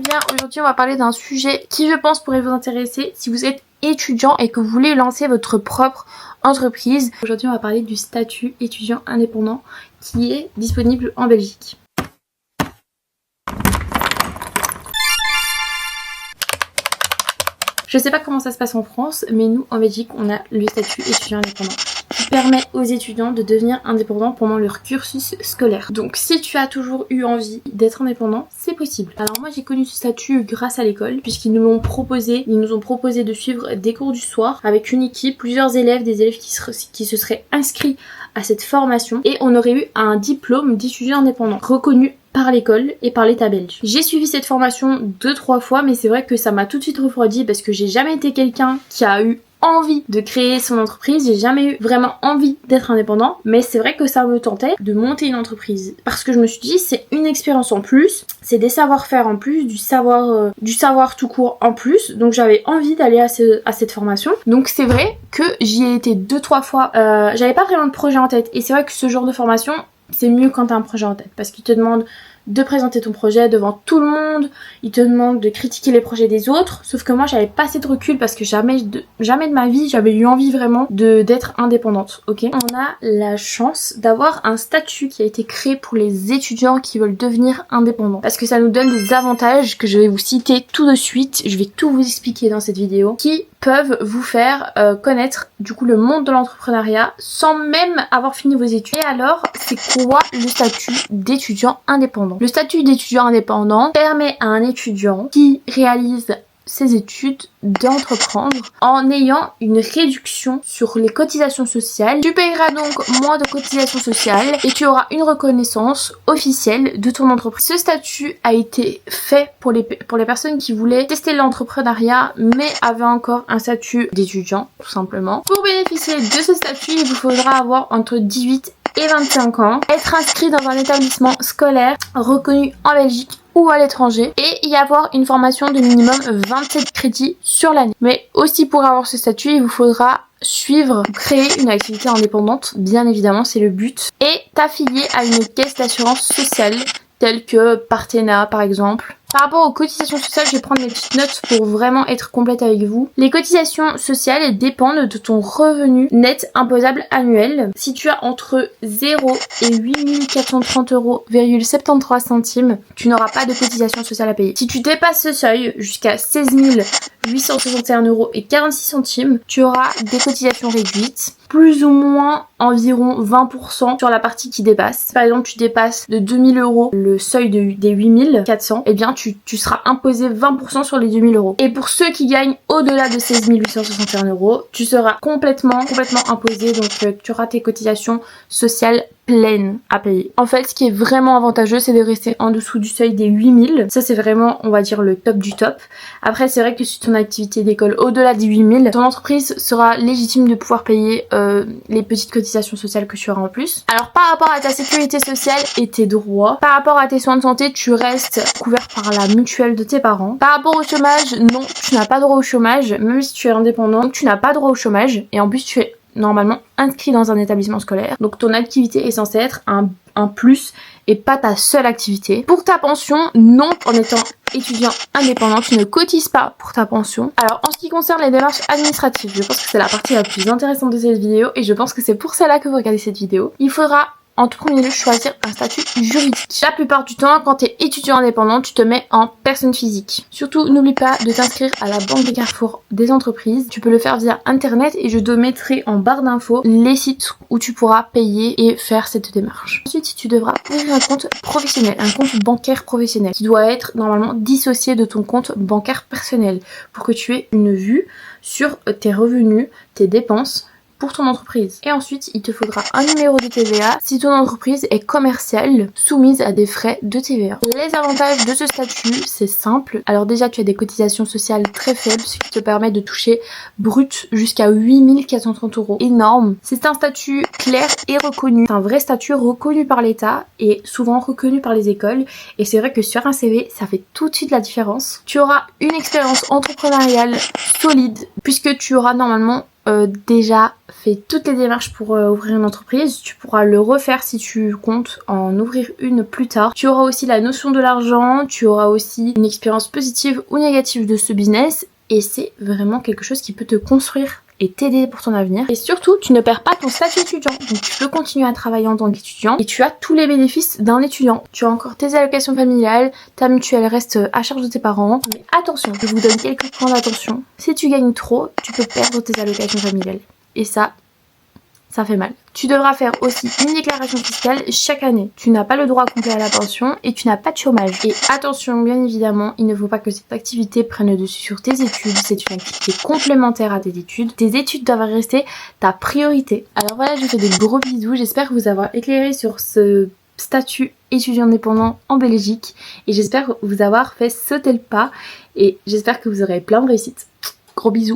bien, aujourd'hui on va parler d'un sujet qui je pense pourrait vous intéresser si vous êtes étudiant et que vous voulez lancer votre propre entreprise. Aujourd'hui on va parler du statut étudiant indépendant qui est disponible en Belgique. Je sais pas comment ça se passe en France, mais nous en Belgique on a le statut étudiant indépendant qui permet aux étudiants de devenir indépendants pendant leur cursus scolaire. Donc si tu as toujours eu envie d'être indépendant, c'est possible. Alors moi j'ai connu ce statut grâce à l'école, puisqu'ils nous ont proposé de suivre des cours du soir avec une équipe, plusieurs élèves, des élèves qui se seraient inscrits à cette formation et on aurait eu un diplôme d'étudiant indépendant reconnu par l'école et par l'état belge. J'ai suivi cette formation 2-3 fois, mais c'est vrai que ça m'a tout de suite refroidi parce que j'ai jamais été quelqu'un qui a eu envie de créer son entreprise, j'ai jamais eu vraiment envie d'être indépendant, mais c'est vrai que ça me tentait de monter une entreprise parce que je me suis dit c'est une expérience en plus, c'est des savoir-faire en plus, du savoir tout court en plus, donc j'avais envie d'aller à cette formation. Donc c'est vrai que j'y ai été 2-3 fois, j'avais pas vraiment de projet en tête et c'est vrai que ce genre de formation c'est mieux quand t'as un projet en tête parce qu'il te demande de présenter ton projet devant tout le monde, il te demande de critiquer les projets des autres, sauf que moi j'avais pas assez de recul parce que jamais de ma vie j'avais eu envie vraiment d'être indépendante, ok. On a la chance d'avoir un statut qui a été créé pour les étudiants qui veulent devenir indépendants parce que ça nous donne des avantages que je vais vous citer tout de suite, je vais tout vous expliquer dans cette vidéo, qui peuvent vous faire connaître du coup le monde de l'entrepreneuriat sans même avoir fini vos études. Et alors, c'est quoi le statut d'étudiant indépendant? Le statut d'étudiant indépendant permet à un étudiant qui réalise ses études d'entreprendre en ayant une réduction sur les cotisations sociales. Tu payeras donc moins de cotisations sociales et tu auras une reconnaissance officielle de ton entreprise. Ce statut a été fait pour les personnes qui voulaient tester l'entrepreneuriat mais avaient encore un statut d'étudiant tout simplement. Pour bénéficier de ce statut, il vous faudra avoir entre 18 et 25 ans, être inscrit dans un établissement scolaire reconnu en Belgique ou à l'étranger et y avoir une formation de minimum 27 crédits sur l'année. Mais aussi pour avoir ce statut, il vous faudra créer une activité indépendante, bien évidemment c'est le but, et t'affilier à une caisse d'assurance sociale telle que Partena par exemple. Par rapport aux cotisations sociales, je vais prendre mes petites notes pour vraiment être complète avec vous. Les cotisations sociales dépendent de ton revenu net imposable annuel. Si tu as entre 0 et 8430,73 €, tu n'auras pas de cotisation sociale à payer. Si tu dépasses ce seuil jusqu'à 16 861,46 €, tu auras des cotisations réduites, plus ou moins environ 20% sur la partie qui dépasse. Par exemple, tu dépasses de 2000 € le seuil des 8400, et bien tu seras imposé 20% sur les 2000 €. Et pour ceux qui gagnent au-delà de 16 861 €, tu seras complètement imposé, donc tu auras tes cotisations sociales pleines à payer. En fait, ce qui est vraiment avantageux, c'est de rester en dessous du seuil des 8000. Ça, c'est vraiment, on va dire, le top du top. Après, c'est vrai que si ton activité décolle au-delà des 8000, ton entreprise sera légitime de pouvoir payer les petites cotisations sociales que tu auras en plus. Alors, par rapport à ta sécurité sociale et tes droits, par rapport à tes soins de santé, tu restes couvert par la mutuelle de tes parents. Par rapport au chômage, non, tu n'as pas droit au chômage, même si tu es indépendant, donc tu n'as pas droit au chômage, et en plus tu es normalement inscrit dans un établissement scolaire. Donc ton activité est censée être un plus et pas ta seule activité. Pour ta pension, non, en étant étudiant indépendant, tu ne cotises pas pour ta pension. Alors en ce qui concerne les démarches administratives, je pense que c'est la partie la plus intéressante de cette vidéo et je pense que c'est pour cela que vous regardez cette vidéo. Il faudra en tout premier lieu choisir un statut juridique. La plupart du temps, quand tu es étudiant indépendant, tu te mets en personne physique. Surtout, n'oublie pas de t'inscrire à la banque des Carrefour des entreprises. Tu peux le faire via internet et je te mettrai en barre d'infos les sites où tu pourras payer et faire cette démarche. Ensuite, tu devras ouvrir un compte professionnel, un compte bancaire professionnel qui doit être normalement dissocié de ton compte bancaire personnel pour que tu aies une vue sur tes revenus, tes dépenses, pour ton entreprise. Et ensuite, il te faudra un numéro de TVA si ton entreprise est commerciale, soumise à des frais de TVA. Les avantages de ce statut, c'est simple. Alors déjà, tu as des cotisations sociales très faibles, ce qui te permet de toucher brut jusqu'à 8430 €. Énorme. C'est un statut clair et reconnu. C'est un vrai statut reconnu par l'État et souvent reconnu par les écoles. Et c'est vrai que sur un CV, ça fait tout de suite la différence. Tu auras une expérience entrepreneuriale solide puisque tu auras normalement déjà fait toutes les démarches pour ouvrir une entreprise, tu pourras le refaire si tu comptes en ouvrir une plus tard. Tu auras aussi la notion de l'argent, tu auras aussi une expérience positive ou négative de ce business et c'est vraiment quelque chose qui peut te construire et t'aider pour ton avenir. Et surtout, tu ne perds pas ton statut étudiant. Donc tu peux continuer à travailler en tant qu'étudiant et tu as tous les bénéfices d'un étudiant. Tu as encore tes allocations familiales, ta mutuelle reste à charge de tes parents. Mais attention, je vous donne quelques points d'attention. Si tu gagnes trop, tu peux perdre tes allocations familiales. Et ça fait mal. Tu devras faire aussi une déclaration fiscale chaque année. Tu n'as pas le droit complet à la pension et tu n'as pas de chômage. Et attention, bien évidemment, il ne faut pas que cette activité prenne le dessus sur tes études. C'est une activité complémentaire à tes études. Tes études doivent rester ta priorité. Alors voilà, je vous fais des gros bisous. J'espère vous avoir éclairé sur ce statut étudiant indépendant en Belgique. Et j'espère vous avoir fait sauter le pas. Et j'espère que vous aurez plein de réussite. Gros bisous.